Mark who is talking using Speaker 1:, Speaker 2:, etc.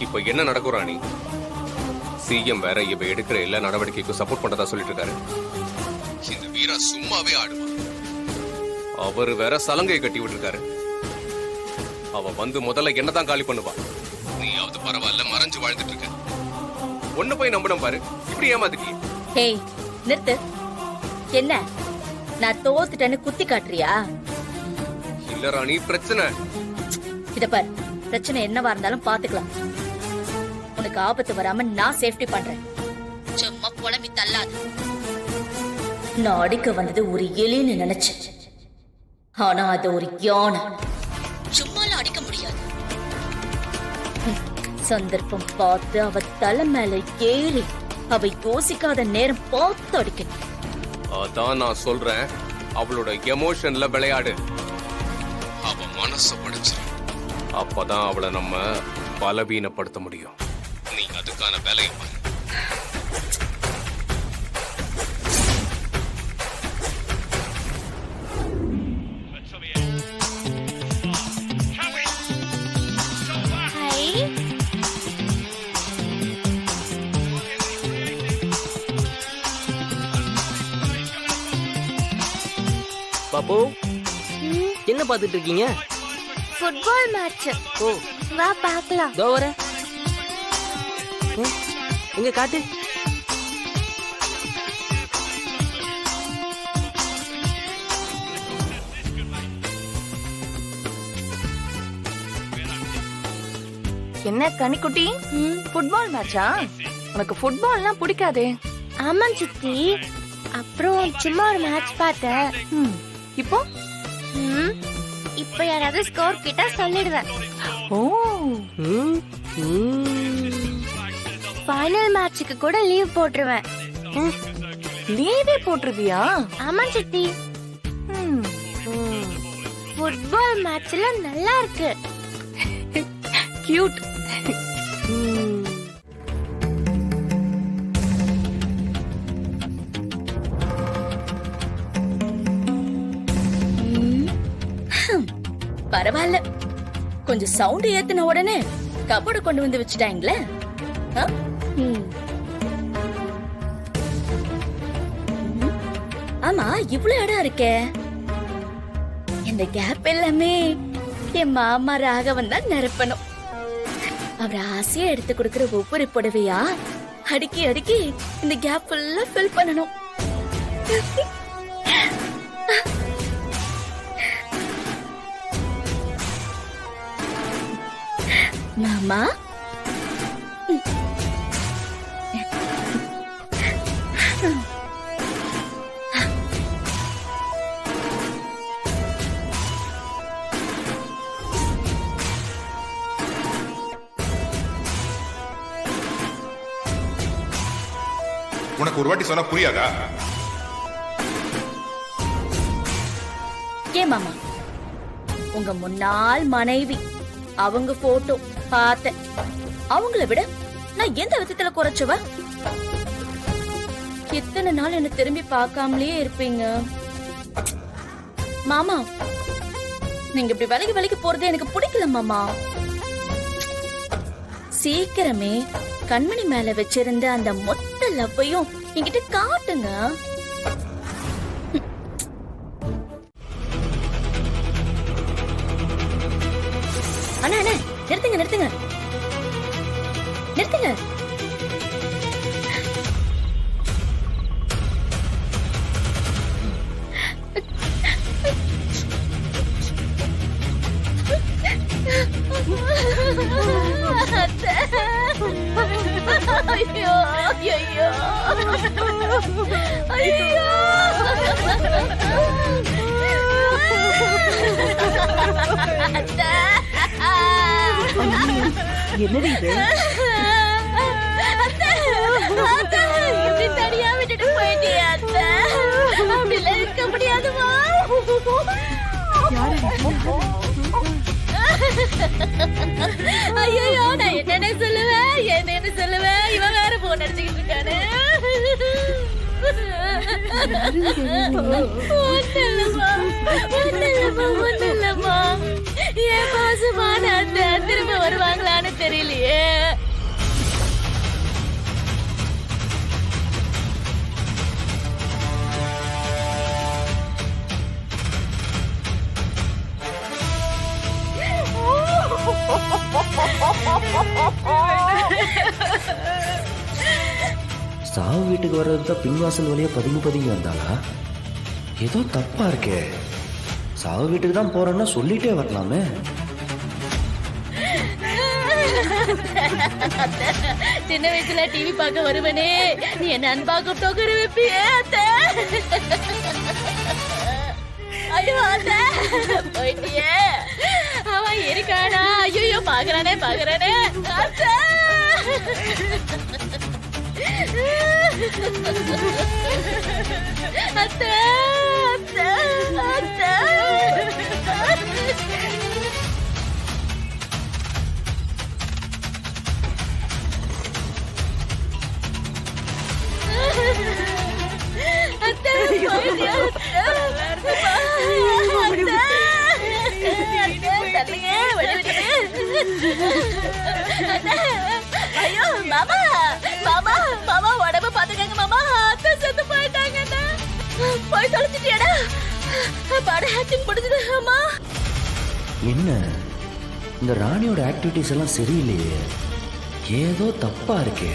Speaker 1: இப்ப என்ன நடக்கும் ராணி? சிஎம் வேற இவ எடுக்கிற எல்லா நடவடிக்கைக்கும் சப்போர்ட் பண்றதா சொல்லிட்டு இருக்காரு. இந்த வீரா சும்மாவே ஆடுவான். அவரு வேற சலங்கையை கட்டி விட்டுருக்காரு. அவ வந்து முதல்ல என்னதான் காலி பண்ணுவா. நீயாவது பரவாயில்ல, மறைஞ்சு வாழ்ந்துட்டு இருக்க. ஒண்ணு போய் நம்பணும் பாரு, இப்படி ஏமாத்திட்டியே.
Speaker 2: ஹேய் நிறுத்து. என்ன நான் தோத்துட்டேன்னு குத்தி காட்டுறியா?
Speaker 1: இல்ல ராணி, பிரச்சனை.
Speaker 2: இத பாரு, பிரச்சனை என்னவா இருந்தாலும் பாத்துக்கலாம். உனக்கு ஆபத்து வராம நான் சேஃப்டி பண்றேன். சும்மா புலம்பி தள்ளாது. நான் அடிக்க வந்தது ஒரு எலின்னு நினைச்சேன். ஆனா அது ஒரு யானை. சும்மாலாம் அடிக்க முடியாது. சந்தர்ப்பம் பார்த்து அவ தலை மேல ஏறி அவ யோசிக்காத நேரம் பார்த்து அடிக்கணும்.
Speaker 1: அதான் நான் சொல்றேன், அவளோட எமோஷன்ல விளையாடு. அவ மனச படிச்சிரு. அப்பதான் அவளை நம்ம பலவீனப்படுத்த முடியும். நீ அதுக்கான வேலையை பாரு.
Speaker 3: பாப்பு, என்ன பாத்துட்டு இருக்கீங்க?
Speaker 4: Football match.
Speaker 3: ஓ,
Speaker 4: வா பார்க்கலாம்.
Speaker 3: தோ வரேன். எங்க காட்டு.
Speaker 5: என்ன கனிக்குட்டி, ஃபுட்பால் மேட்சா? உனக்கு ஃபுட்பால்லாம் பிடிக்காதே.
Speaker 4: ஆமா சித்தி. அப்புறம் சும்மா ஒரு மேட்ச் பார்த்தேன்.
Speaker 5: இப்போ
Speaker 4: இப்போ யாராவது ஸ்கோர் கிட்ட சொல்லிடுவேன்.
Speaker 5: ஓ,
Speaker 4: ஃபைனல் மேட்சுக்கு கூட லீவ் போட்டுருவேன்.
Speaker 5: லீவே போட்டுருவியா?
Speaker 4: ஆமா சித்தி. ஃபுட்பால் மேட்ச்ல நல்லா இருக்கு.
Speaker 5: கியூட்.
Speaker 2: பரவாயில்ல, கொஞ்சம் சவுண்ட் ஏத்துன உடனே கபோர்டு கொண்டு வந்து வச்சுட்டாங்களே. ஆமா, இவ்வளவு இடம் இருக்கே. இந்த கேப் எல்லாமே என் மாமா ராகவன் தான் நிரப்பணும். அவர் ஆசையா எடுத்து கொடுக்கிற ஒவ்வொரு புடவையா அடுக்கி அடுக்கி இந்த கேப் ஃபுல்லா ஃபில் பண்ணணும். மாமா,
Speaker 6: உனக்கு ஒரு வாட்டி சொன்னா புரியாதா?
Speaker 2: ஏ மாமா, உங்க முன்னாள் மனைவி அவங்க போட்டோ பார்த்தேன். அவங்கள விட நான் எந்த விதத்துல குறைச்சவ? எத்தனை நாள் என்ன திரும்பி பார்க்காமலே இருப்பீங்க மாமா. நீங்க இப்படி விலைக்கு விலைக்கு போறது எனக்கு பிடிக்கல மாமா. சீக்கிரமே கண்மணி மேல வச்சிருந்த அந்த மொத்த லவ்வையும் என்கிட்ட காட்டுங்க. அண்ணா அண்ணா, நிறுத்துங்க நிறுத்துங்க நிறுத்துங்க. ஐயோ ஐயோ ஐயோ.
Speaker 5: என்னடி இது?
Speaker 2: இப்படி தனியா விட்டுட்டு போயிட்டியா அத்தை? அப்படிலாம் இருக்க முடியாதுமா. ஐயோ, நான் என்னன்னு சொல்லுவேன். இவன் வேற போன் அடிச்சுக்கிட்டு இருக்கானு. ஒன்னும் இல்லம்மா. என் பாசமான அத்தை திரும்ப வருவாங்களான்னு தெரியலையே.
Speaker 7: சாவு வீட்டுக்கு வர்றது தான் பின்வாசல் வழியா பதுங்கி வந்தாளா? ஏதோ தப்பா இருக்கே. சாவு வீட்டுக்கு தான் போறேன்னா சொல்லிட்டே வரலாமே.
Speaker 2: சின்ன வயசுல டிவி பார்க்க வருவனே, நீ என்ன அன்பா கூப்பிட்டு உட்கார வைப்பியே அத்தை. ஐயோ அத்தை, போயிட்டியே. அவன் இருக்கானா? ஐயோ பாக்குறானே அத்தை. அத்தை, அத்தை, அத்தை. அத்தை, போயிட்டியா அத்தை? தள்ளுங்க, விடுவிடுங்க. ஐயோ மாமா, மாமா, மாமா உடம்பு பாத்துக்கங்க மாமா. அத்தை செத்து போயிட்டாங்கண்ணா. போய் தொலைச்சிட்டியாடா? படம் ஆக்டிங் முடிஞ்சது அம்மா.
Speaker 7: என்ன இந்த ராணியோட ஆக்டிவிட்டிஸ் எல்லாம் சரியில்லையே, ஏதோ தப்பா இருக்கே.